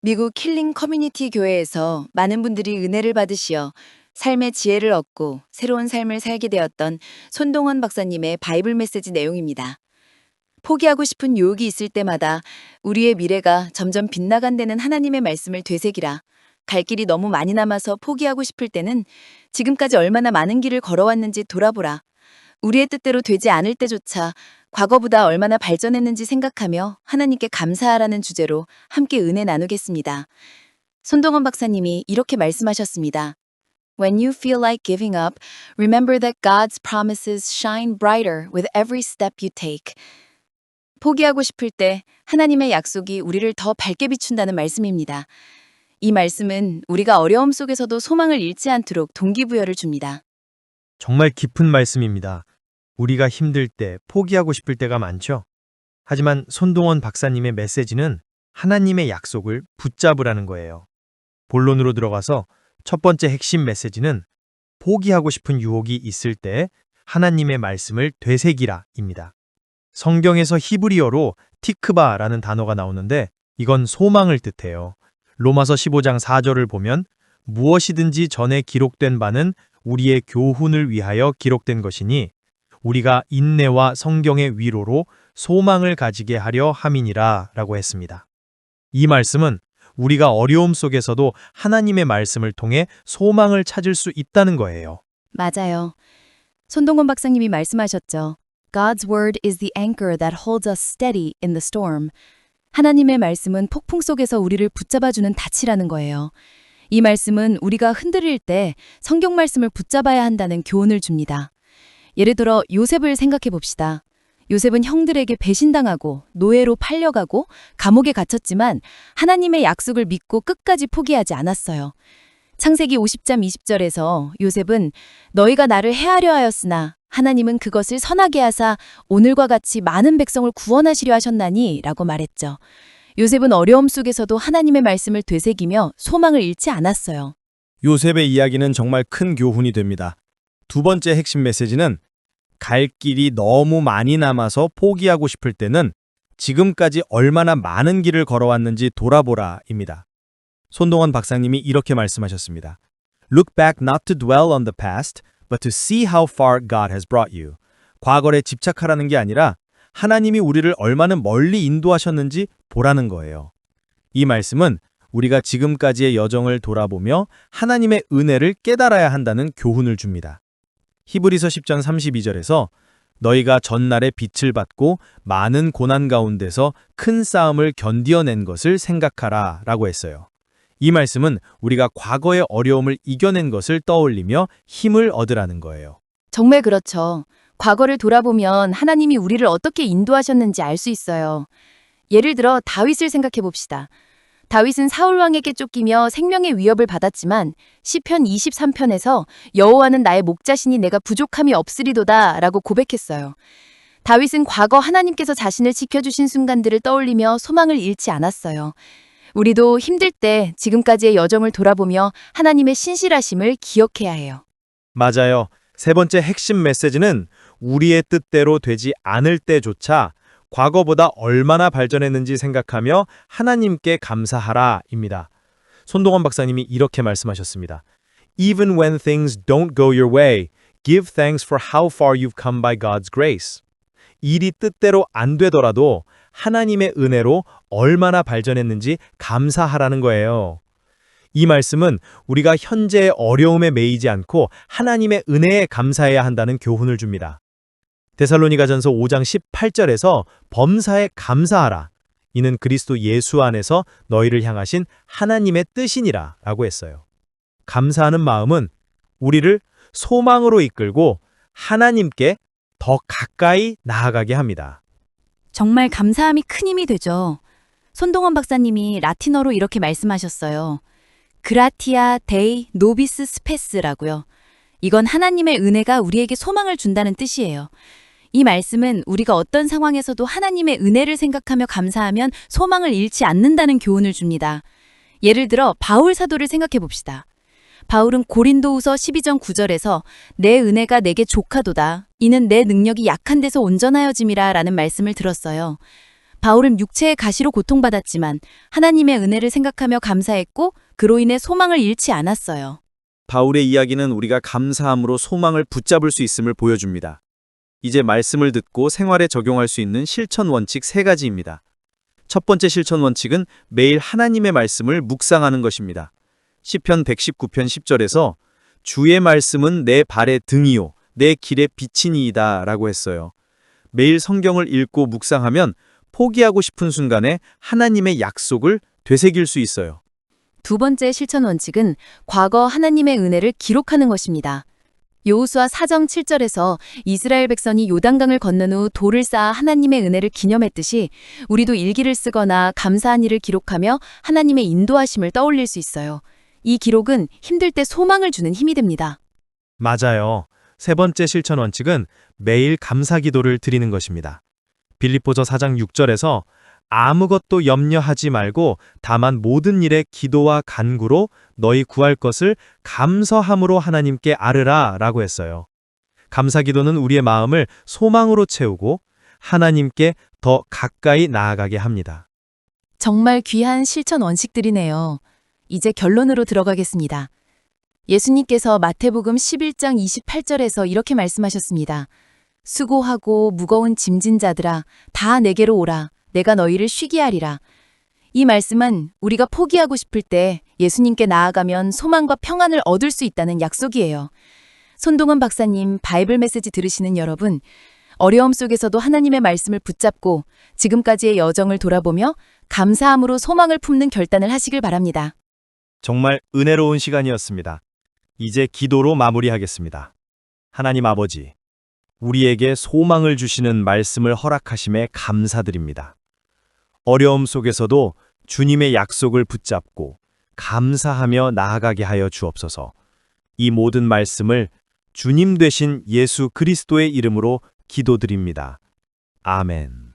미국 킬링 커뮤니티 교회에서 많은 분들이 은혜를 받으시어 삶의 지혜를 얻고 새로운 삶을 살게 되었던 손동원 박사님의 바이블 메시지 내용입니다. 포기하고 싶은 유혹이 있을 때마다 우리의 미래가 점점 빗나간다는 하나님의 말씀을 되새기라. 갈 길이 너무 많이 남아서 포기하고 싶을 때는 지금까지 얼마나 많은 길을 걸어왔는지 돌아보라. 우리의 뜻대로 되지 않을 때조차 과거보다 얼마나 발전했는지 생각하며 하나님께 감사하라는 주제로 함께 은혜 나누겠습니다. 손동원 박사님이 이렇게 말씀하셨습니다. When you feel like giving up, remember that God's promises shine brighter with every step you take. 포기하고 싶을 때 하나님의 약속이 우리를 더 밝게 비춘다는 말씀입니다. 이 말씀은 우리가 어려움 속에서도 소망을 잃지 않도록 동기부여를 줍니다. 정말 깊은 말씀입니다. 우리가 힘들 때, 포기하고 싶을 때가 많죠. 하지만 손동원 박사님의 메시지는 하나님의 약속을 붙잡으라는 거예요. 본론으로 들어가서 첫 번째 핵심 메시지는 포기하고 싶은 유혹이 있을 때 하나님의 말씀을 되새기라입니다. 성경에서 히브리어로 티크바라는 단어가 나오는데 이건 소망을 뜻해요. 로마서 15장 4절을 보면 무엇이든지 전에 기록된 바는 우리의 교훈을 위하여 기록된 것이니 우리가 인내와 성경의 위로로 소망을 가지게 하려 함이니라 라고 했습니다. 이 말씀은 우리가 어려움 속에서도 하나님의 말씀을 통해 소망을 찾을 수 있다는 거예요. 맞아요. 손동건 박사님이 말씀하셨죠. God's word is the anchor that holds us steady in the storm. 하나님의 말씀은 폭풍 속에서 우리를 붙잡아주는 닻이라는 거예요. 이 말씀은 우리가 흔들릴 때 성경 말씀을 붙잡아야 한다는 교훈을 줍니다. 예를 들어 요셉을 생각해 봅시다. 요셉은 형들에게 배신당하고 노예로 팔려가고 감옥에 갇혔지만 하나님의 약속을 믿고 끝까지 포기하지 않았어요. 창세기 50장 20절에서 요셉은 너희가 나를 해하려 하였으나 하나님은 그것을 선하게 하사 오늘과 같이 많은 백성을 구원하시려 하셨나니 라고 말했죠. 요셉은 어려움 속에서도 하나님의 말씀을 되새기며 소망을 잃지 않았어요. 요셉의 이야기는 정말 큰 교훈이 됩니다. 두 번째 핵심 메시지는 갈 길이 너무 많이 남아서 포기하고 싶을 때는 지금까지 얼마나 많은 길을 걸어왔는지 돌아보라입니다. 손동원 박사님이 이렇게 말씀하셨습니다. Look back not to dwell on the past, but to see how far God has brought you. 과거에 집착하라는 게 아니라 하나님이 우리를 얼마나 멀리 인도하셨는지 보라는 거예요. 이 말씀은 우리가 지금까지의 여정을 돌아보며 하나님의 은혜를 깨달아야 한다는 교훈을 줍니다. 히브리서 10장 32절에서 너희가 전날에 빛을 받고 많은 고난 가운데서 큰 싸움을 견디어낸 것을 생각하라 라고 했어요. 이 말씀은 우리가 과거의 어려움을 이겨낸 것을 떠올리며 힘을 얻으라는 거예요. 정말 그렇죠. 과거를 돌아보면 하나님이 우리를 어떻게 인도하셨는지 알 수 있어요. 예를 들어 다윗을 생각해 봅시다. 다윗은 사울 왕에게 쫓기며 생명의 위협을 받았지만 시편 23편에서 여호와는 나의 목자시니 내가 부족함이 없으리도다 라고 고백했어요. 다윗은 과거 하나님께서 자신을 지켜주신 순간들을 떠올리며 소망을 잃지 않았어요. 우리도 힘들 때 지금까지의 여정을 돌아보며 하나님의 신실하심을 기억해야 해요. 맞아요. 세 번째 핵심 메시지는 우리의 뜻대로 되지 않을 때조차 과거보다 얼마나 발전했는지 생각하며 하나님께 감사하라입니다. 손동원 박사님이 이렇게 말씀하셨습니다. Even when things don't go your way, give thanks for how far you've come by God's grace. 일이 뜻대로 안 되더라도 하나님의 은혜로 얼마나 발전했는지 감사하라는 거예요. 이 말씀은 우리가 현재의 어려움에 매이지 않고 하나님의 은혜에 감사해야 한다는 교훈을 줍니다. 데살로니가전서 5장 18절에서 범사에 감사하라. 이는 그리스도 예수 안에서 너희를 향하신 하나님의 뜻이니라 라고 했어요. 감사하는 마음은 우리를 소망으로 이끌고 하나님께 더 가까이 나아가게 합니다. 정말 감사함이 큰 힘이 되죠. 손동원 박사님이 라틴어로 이렇게 말씀하셨어요. 그라티아 데이 노비스 스페스라고요. 이건 하나님의 은혜가 우리에게 소망을 준다는 뜻이에요. 이 말씀은 우리가 어떤 상황에서도 하나님의 은혜를 생각하며 감사하면 소망을 잃지 않는다는 교훈을 줍니다. 예를 들어 바울 사도를 생각해 봅시다. 바울은 고린도후서 12장 9절에서 내 은혜가 내게 족하도다. 이는 내 능력이 약한 데서 온전하여짐이라 라는 말씀을 들었어요. 바울은 육체의 가시로 고통받았지만 하나님의 은혜를 생각하며 감사했고 그로 인해 소망을 잃지 않았어요. 바울의 이야기는 우리가 감사함으로 소망을 붙잡을 수 있음을 보여줍니다. 이제 말씀을 듣고 생활에 적용할 수 있는 실천 원칙 3가지입니다. 첫 번째 실천 원칙은 매일 하나님의 말씀을 묵상하는 것입니다. 시편 119편 10절에서 주의 말씀은 내 발의 등이요 내 길의 빛이니이다 라고 했어요. 매일 성경을 읽고 묵상하면 포기하고 싶은 순간에 하나님의 약속을 되새길 수 있어요. 두 번째 실천 원칙은 과거 하나님의 은혜를 기록하는 것입니다. 여호수아 4장 7절에서 이스라엘 백성이 요단강을 건넌 후 돌을 쌓아 하나님의 은혜를 기념했듯이 우리도 일기를 쓰거나 감사한 일을 기록하며 하나님의 인도하심을 떠올릴 수 있어요. 이 기록은 힘들 때 소망을 주는 힘이 됩니다. 맞아요. 세 번째 실천 원칙은 매일 감사 기도를 드리는 것입니다. 빌립보서 4장 6절에서 아무것도 염려하지 말고 다만 모든 일에 기도와 간구로 너희 구할 것을 감사함으로 하나님께 아뢰라 라고 했어요. 감사 기도는 우리의 마음을 소망으로 채우고 하나님께 더 가까이 나아가게 합니다. 정말 귀한 실천 원칙들이네요. 이제 결론으로 들어가겠습니다. 예수님께서 마태복음 11장 28절에서 이렇게 말씀하셨습니다. 수고하고 무거운 짐진 자들아 다 내게로 오라. 내가 너희를 쉬게 하리라. 이 말씀은 우리가 포기하고 싶을 때 예수님께 나아가면 소망과 평안을 얻을 수 있다는 약속이에요. 손동원 박사님 바이블 메시지 들으시는 여러분, 어려움 속에서도 하나님의 말씀을 붙잡고 지금까지의 여정을 돌아보며 감사함으로 소망을 품는 결단을 하시길 바랍니다. 정말 은혜로운 시간이었습니다. 이제 기도로 마무리하겠습니다. 하나님 아버지, 우리에게 소망을 주시는 말씀을 허락하심에 감사드립니다. 어려움 속에서도 주님의 약속을 붙잡고 감사하며 나아가게 하여 주옵소서. 이 모든 말씀을 주님 되신 예수 그리스도의 이름으로 기도드립니다. 아멘.